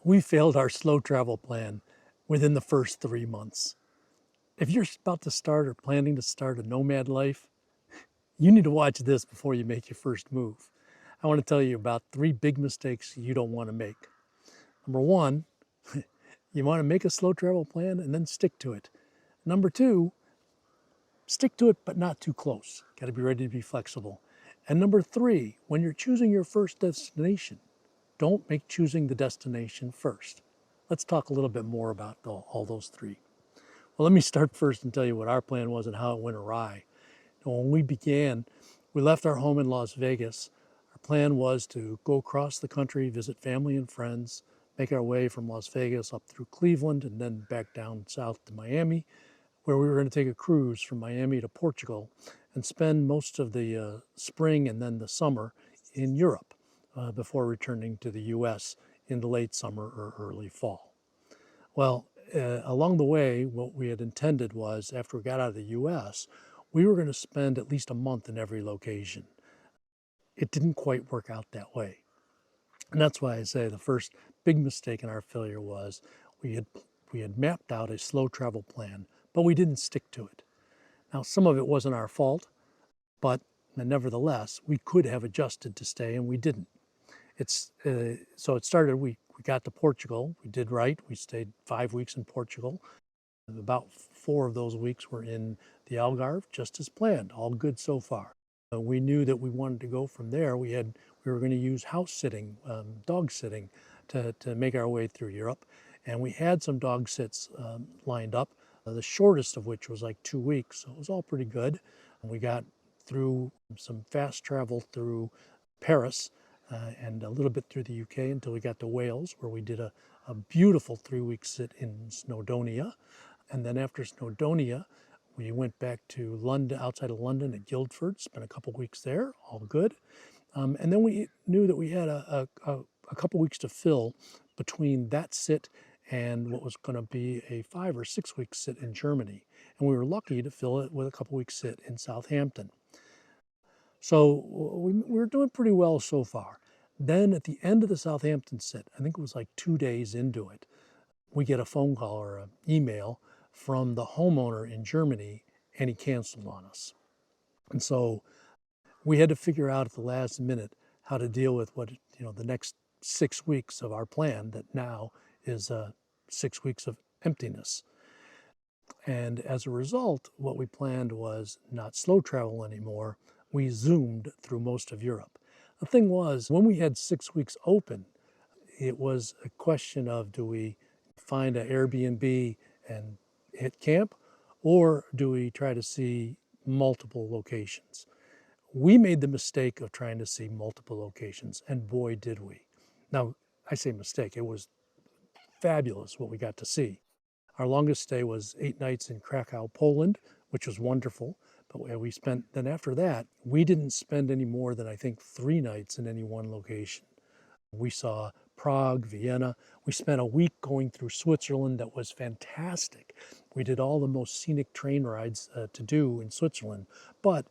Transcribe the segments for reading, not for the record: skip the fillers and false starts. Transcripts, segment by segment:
We failed our slow travel plan within the first 3 months. If you're about to start or planning to start a nomad life, you need to watch this before you make your first move. I want to tell you about 3 big mistakes you don't want to make. Number 1, you want to make a slow travel plan and then stick to it. Number 2, stick to it but not too close. Got to be ready to be flexible. And number 3, when you're choosing your first destination, don't make choosing the destination first. Let's talk a little bit more about all those 3. Well, let me start first and tell you what our plan was and how it went awry. When we began, we left our home in Las Vegas. Our plan was to go across the country, visit family and friends, make our way from Las Vegas up through Cleveland and then back down south to Miami, where we were going to take a cruise from Miami to Portugal and spend most of the spring and then the summer in Europe before returning to the US in the late summer or early fall. Well, along the way, what we had intended was after we got out of the US, we were going to spend at least a month in every location. It didn't quite work out that way. And that's why I say the first big mistake in our failure was we had mapped out a slow travel plan, but we didn't stick to it. Now, some of it wasn't our fault, but nevertheless, we could have adjusted to stay and we didn't. So it started, we got to Portugal, we did right, we stayed 5 weeks in Portugal. About 4 of those weeks were in the Algarve, just as planned, all good so far. We knew that we wanted to go from there. We were going to use house sitting, dog sitting, to make our way through Europe. And we had some dog sits lined up, the shortest of which was like 2 weeks, so it was all pretty good. We got through some fast travel through Paris and a little bit through the UK until we got to Wales, where we did a beautiful 3-week sit in Snowdonia. And then after Snowdonia, we went back to London, outside of London at Guildford, spent a couple weeks there, all good. And then we knew that we had a couple weeks to fill between that sit and what was going to be a 5 or 6 week sit in Germany. And we were lucky to fill it with a couple weeks sit in Southampton. So we were doing pretty well so far. Then at the end of the Southampton sit, I think it was like 2 days into it, we get a phone call or an email from the homeowner in Germany, and he canceled on us. And so we had to figure out at the last minute how to deal with the next 6 weeks of our plan that now is 6 weeks of emptiness. And as a result, what we planned was not slow travel anymore. We zoomed through most of Europe. The thing was, when we had 6 weeks open, it was a question of, do we find an Airbnb and hit camp, or do we try to see multiple locations? We made the mistake of trying to see multiple locations, and boy, did we. Now, I say mistake, it was fabulous what we got to see. Our longest stay was 8 nights in Krakow, Poland, which was wonderful. But we spent, then after that, we didn't spend any more than I think 3 nights in any one location. We saw Prague, Vienna. We spent a week going through Switzerland that was fantastic. We did all the most scenic train rides to do in Switzerland, but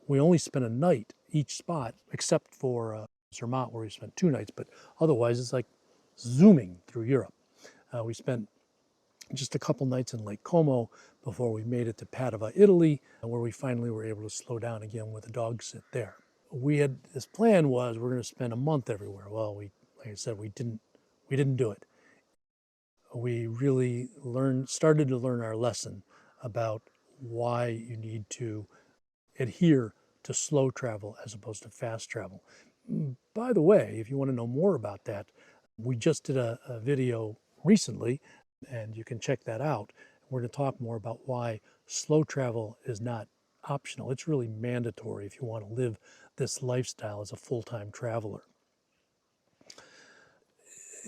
we only spent a night each spot, except for Zermatt, where we spent 2 nights, but otherwise it's like zooming through Europe. We spent just a couple nights in Lake Como before we made it to Padova, Italy, where we finally were able to slow down again with a dog sit there. This plan was we're going to spend a month everywhere. Well, like I said, we didn't do it. We really started to learn our lesson about why you need to adhere to slow travel as opposed to fast travel. By the way, if you want to know more about that, we just did a video recently, and you can check that out. We're going to talk more about why slow travel is not optional. It's really mandatory if you want to live this lifestyle as a full-time traveler.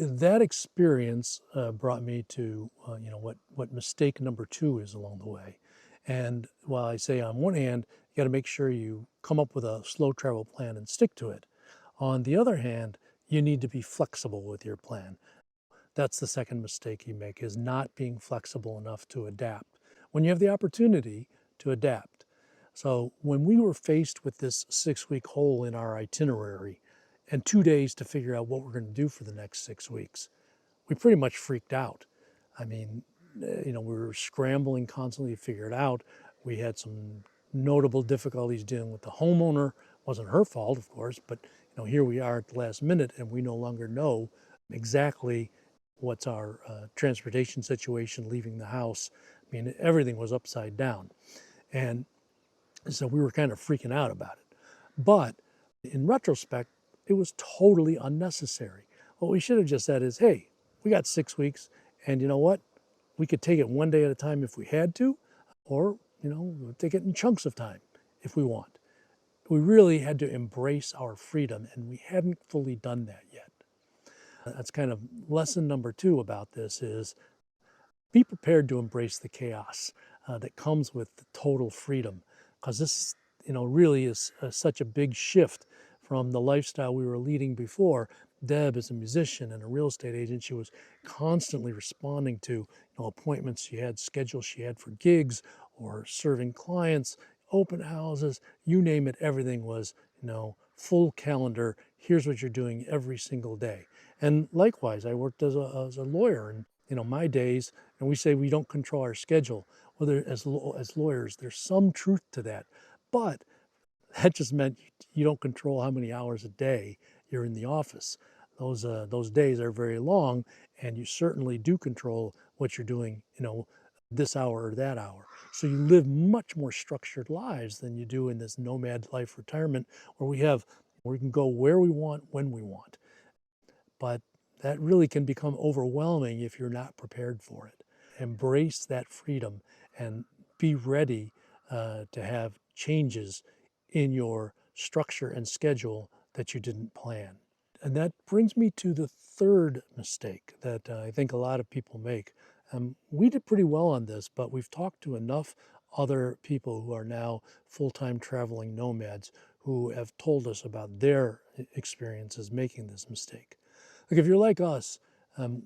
That experience brought me to what mistake number 2 is along the way. And while I say on one hand, you got to make sure you come up with a slow travel plan and stick to it. On the other hand, you need to be flexible with your plan. That's the second mistake you make, is not being flexible enough to adapt when you have the opportunity to adapt. So when we were faced with this 6-week hole in our itinerary and 2 days to figure out what we're going to do for the next 6 weeks, we pretty much freaked out. I mean, we were scrambling constantly to figure it out. We had some notable difficulties dealing with the homeowner. Wasn't her fault, of course, but here we are at the last minute, and we no longer know exactly what's our transportation situation leaving the house. I mean, everything was upside down, and so we were kind of freaking out about it. But in retrospect, it was totally unnecessary. What we should have just said is, hey, we got 6 weeks, and you know what? We could take it one day at a time if we had to, or, we'll take it in chunks of time if we want. We really had to embrace our freedom, and we hadn't fully done that yet. That's kind of lesson number 2 about this is be prepared to embrace the chaos that comes with the total freedom, because this, really is such a big shift from the lifestyle we were leading before. Deb, as a musician and a real estate agent, she was constantly responding to appointments she had, schedules she had for gigs or serving clients, open houses, you name it, everything was, full calendar. Here's what you're doing every single day. And likewise, I worked as a lawyer, and my days, and we say we don't control our schedule. Well, as lawyers, there's some truth to that, but that just meant you don't control how many hours a day you're in the office. Those days are very long, and you certainly do control what you're doing, this hour or that hour. So you live much more structured lives than you do in this nomad life retirement, where we can go where we want, when we want. But that really can become overwhelming if you're not prepared for it. Embrace that freedom and be ready to have changes in your structure and schedule that you didn't plan. And that brings me to the third mistake that I think a lot of people make. We did pretty well on this, but we've talked to enough other people who are now full-time traveling nomads who have told us about their experiences making this mistake. Like, if you're like us,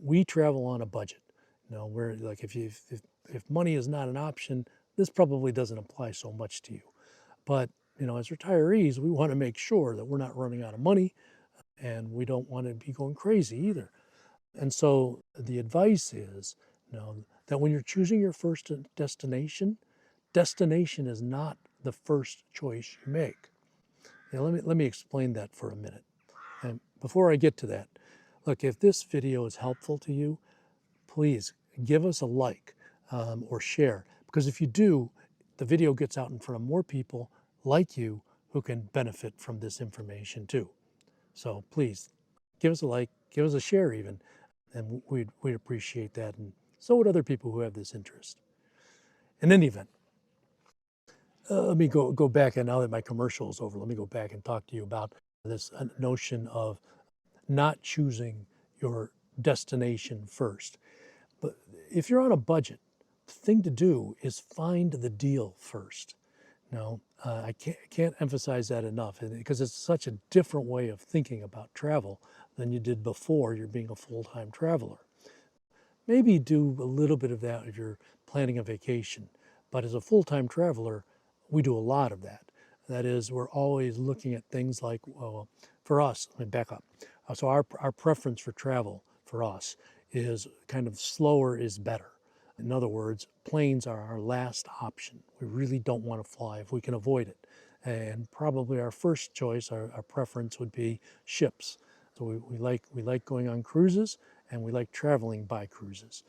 we travel on a budget. We're like, if money is not an option, this probably doesn't apply so much to you. But as retirees, we want to make sure that we're not running out of money, and we don't want to be going crazy either. And so the advice is, that when you're choosing your first destination, destination is not the first choice you make. Let me explain that for a minute. And before I get to that, look, if this video is helpful to you, please give us a like or share, because if you do, the video gets out in front of more people like you who can benefit from this information too. So please give us a like, give us a share even, and we'd appreciate that, and so would other people who have this interest. In any event, let me go back, and now that my commercial is over, let me go back and talk to you about this notion of not choosing your destination first. But if you're on a budget, the thing to do is find the deal first. I can't emphasize that enough, because it's such a different way of thinking about travel than you did before you're being a full-time traveler. Maybe do a little bit of that if you're planning a vacation, but as a full-time traveler, we do a lot of that. That is, we're always looking at things like, well, for us, let me back up. So our preference for travel for us is kind of slower is better. In other words, planes are our last option. We really don't want to fly if we can avoid it. And probably our first choice, our preference would be ships. So we like going on cruises, and we like traveling by cruises.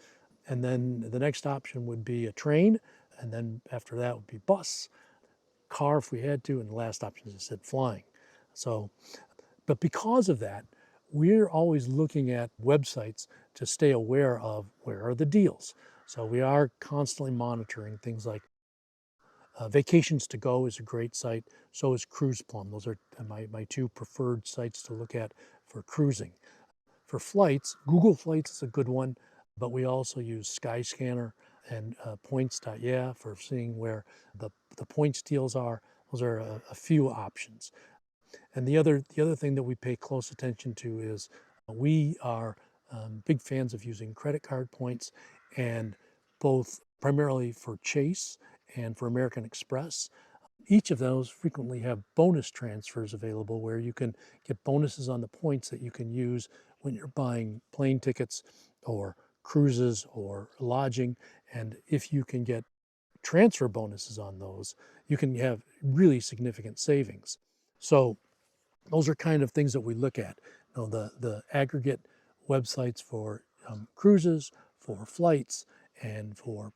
And then the next option would be a train, and then after that would be bus, car if we had to, and the last option, as I said, flying. So, but because of that, we're always looking at websites to stay aware of where are the deals. So we are constantly monitoring things like Vacations to Go is a great site. So is Cruise Plum. Those are my two preferred sites to look at for cruising. For flights, Google Flights is a good one, but we also use Skyscanner and points.yeah for seeing where the points deals are. Those are a few options. And the other thing that we pay close attention to is we are big fans of using credit card points, and both primarily for Chase and for American Express. Each of those frequently have bonus transfers available where you can get bonuses on the points that you can use when you're buying plane tickets or cruises or lodging. And if you can get transfer bonuses on those, you can have really significant savings. So those are kind of things that we look at. You know, the aggregate websites for cruises, for flights, and for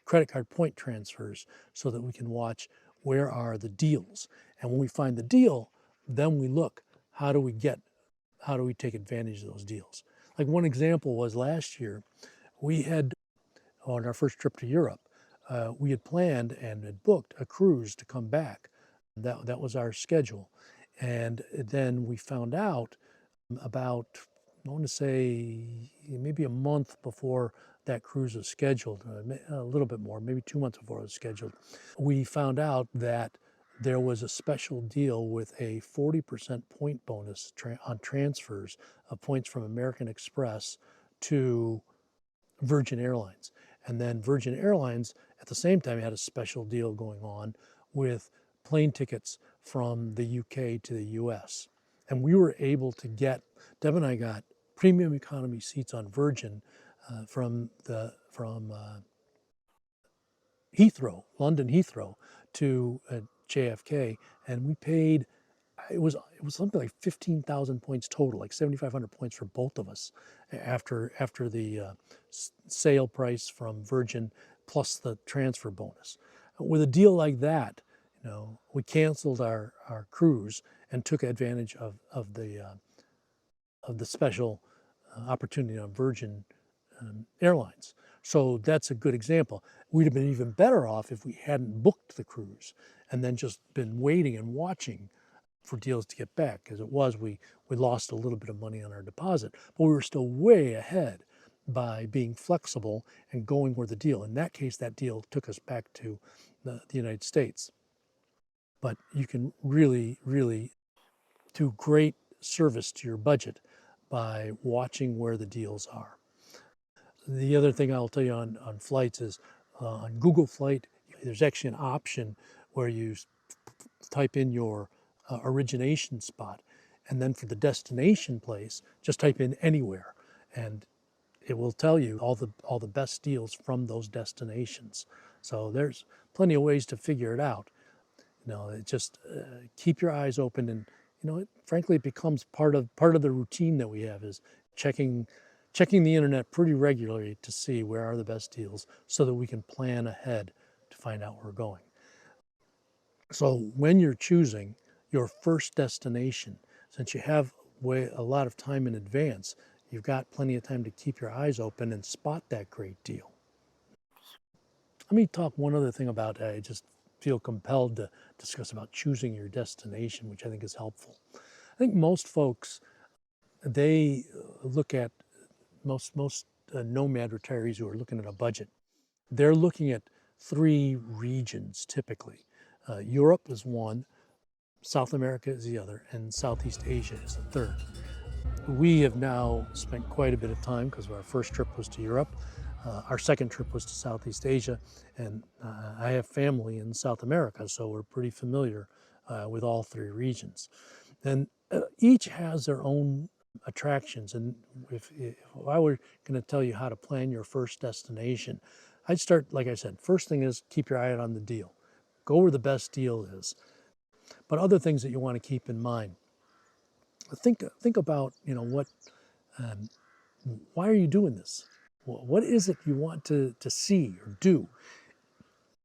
credit card point transfers, so that we can watch where are the deals. And when we find the deal, then we look, how do we take advantage of those deals? Like one example was last year, we had, on our first trip to Europe, we had planned and had booked a cruise to come back. That was our schedule. And then we found out about, I want to say, maybe a month before that cruise was scheduled, a little bit more, maybe 2 months before it was scheduled, we found out that there was a special deal with a 40% point bonus on transfers of points from American Express to Virgin Airlines. And then Virgin Airlines at the same time had a special deal going on with plane tickets from the UK to the US. And we were able to get, Deb and I got premium economy seats on Virgin from Heathrow, London Heathrow, to JFK, and we paid, it was something like 15,000 points total, like 7,500 points for both of us after the sale price from Virgin plus the transfer bonus. With a deal like that, we canceled our cruise and took advantage of the special opportunity on Virgin Airlines. So that's a good example. We'd have been even better off if we hadn't booked the cruise and then just been waiting and watching for deals to get back. As it was, we lost a little bit of money on our deposit, but we were still way ahead by being flexible and going where the deal. In that case, that deal took us back to the United States. But you can really, really do great service to your budget by watching where the deals are. The other thing I'll tell you on flights is on Google Flight, there's actually an option where you type in your origination spot, and then for the destination place, just type in anywhere, and it will tell you all the best deals from those destinations. So there's plenty of ways to figure it out. It just keep your eyes open, and frankly, it becomes part of the routine that we have, is checking the internet pretty regularly to see where are the best deals, so that we can plan ahead to find out where we're going. So when you're choosing your first destination, since you have a lot of time in advance, you've got plenty of time to keep your eyes open and spot that great deal. Let me talk one other thing about, I just feel compelled to discuss about choosing your destination, which I think is helpful. I think most folks, they look at, most nomad retirees who are looking at a budget, they're looking at 3 regions typically. Europe is one, South America is the other, and Southeast Asia is the third. We have now spent quite a bit of time, because our first trip was to Europe, our second trip was to Southeast Asia, and I have family in South America, so we're pretty familiar with all 3 regions. And each has their own attractions, and if I were going to tell you how to plan your first destination, I'd start, like I said, first thing is keep your eye out on the deal. Go where the best deal is. But other things that you want to keep in mind, think about, what, why are you doing this? What is it you want to see or do?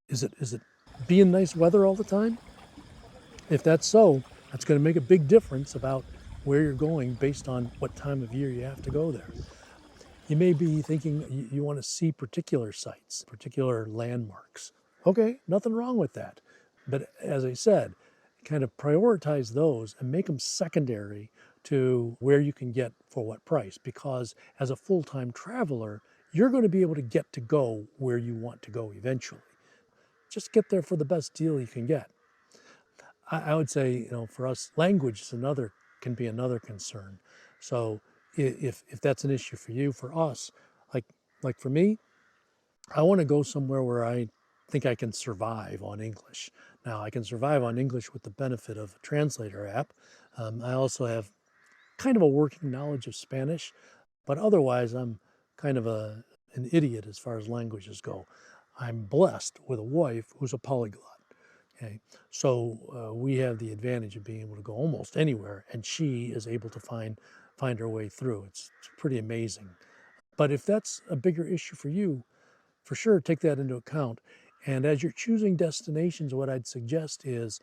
Is it be in nice weather all the time? If that's so, that's going to make a big difference about where you're going based on what time of year you have to go there. You may be thinking you want to see particular sites, particular landmarks. Okay, nothing wrong with that. But as I said, kind of prioritize those and make them secondary to where you can get for what price. Because as a full-time traveler, you're going to be able to get to go where you want to go eventually. Just get there for the best deal you can get. I would say, for us, language can be another concern. So if that's an issue for you, for us, like for me, I want to go somewhere where I think I can survive on English. Now, I can survive on English with the benefit of a translator app. I also have kind of a working knowledge of Spanish, but otherwise I'm kind of an idiot as far as languages go. I'm blessed with a wife who's a polyglot. Okay, so we have the advantage of being able to go almost anywhere, and she is able to find her way through. It's pretty amazing. But if that's a bigger issue for you, for sure take that into account. And as you're choosing destinations, what I'd suggest is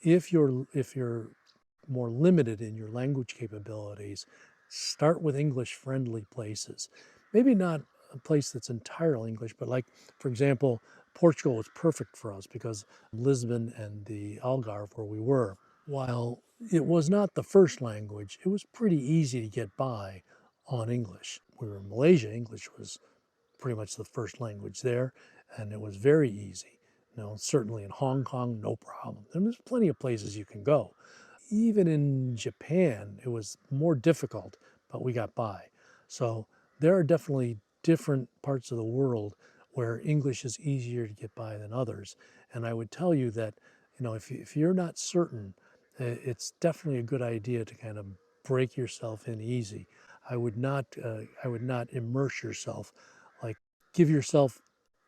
if you're more limited in your language capabilities, start with English friendly places. Maybe not a place that's entirely English, but like, for example, Portugal was perfect for us because Lisbon and the Algarve, where we were, while it was not the first language, it was pretty easy to get by on English. We were in Malaysia, English was pretty much the first language there, and it was very easy. Certainly in Hong Kong, no problem. And there's plenty of places you can go. Even in Japan, it was more difficult, but we got by. So there are definitely different parts of the world where English is easier to get by than others. And I would tell you that, if you're not certain, it's definitely a good idea to kind of break yourself in easy. I would not immerse yourself, like give yourself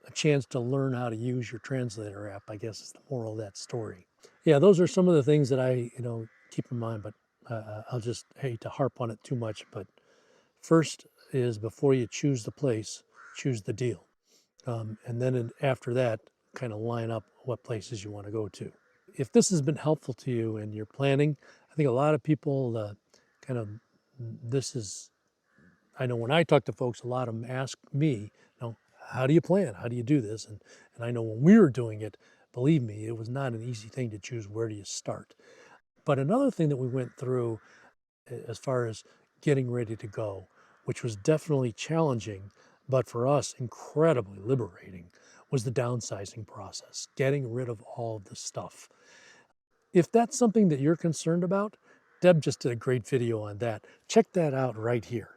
a chance to learn how to use your translator app, I guess is the moral of that story. Yeah, those are some of the things that I, keep in mind, but I'll just hate to harp on it too much. But first is before you choose the place, choose the deal. And then after that, kind of line up what places you want to go to. If this has been helpful to you in your planning, I think a lot of people kind of, this is, I know when I talk to folks, a lot of them ask me, how do you plan? How do you do this? And I know when we were doing it, believe me, it was not an easy thing to choose where do you start. But another thing that we went through as far as getting ready to go, which was definitely challenging, but for us incredibly liberating, was the downsizing process, getting rid of all of the stuff. If that's something that you're concerned about, Deb just did a great video on that. Check that out right here.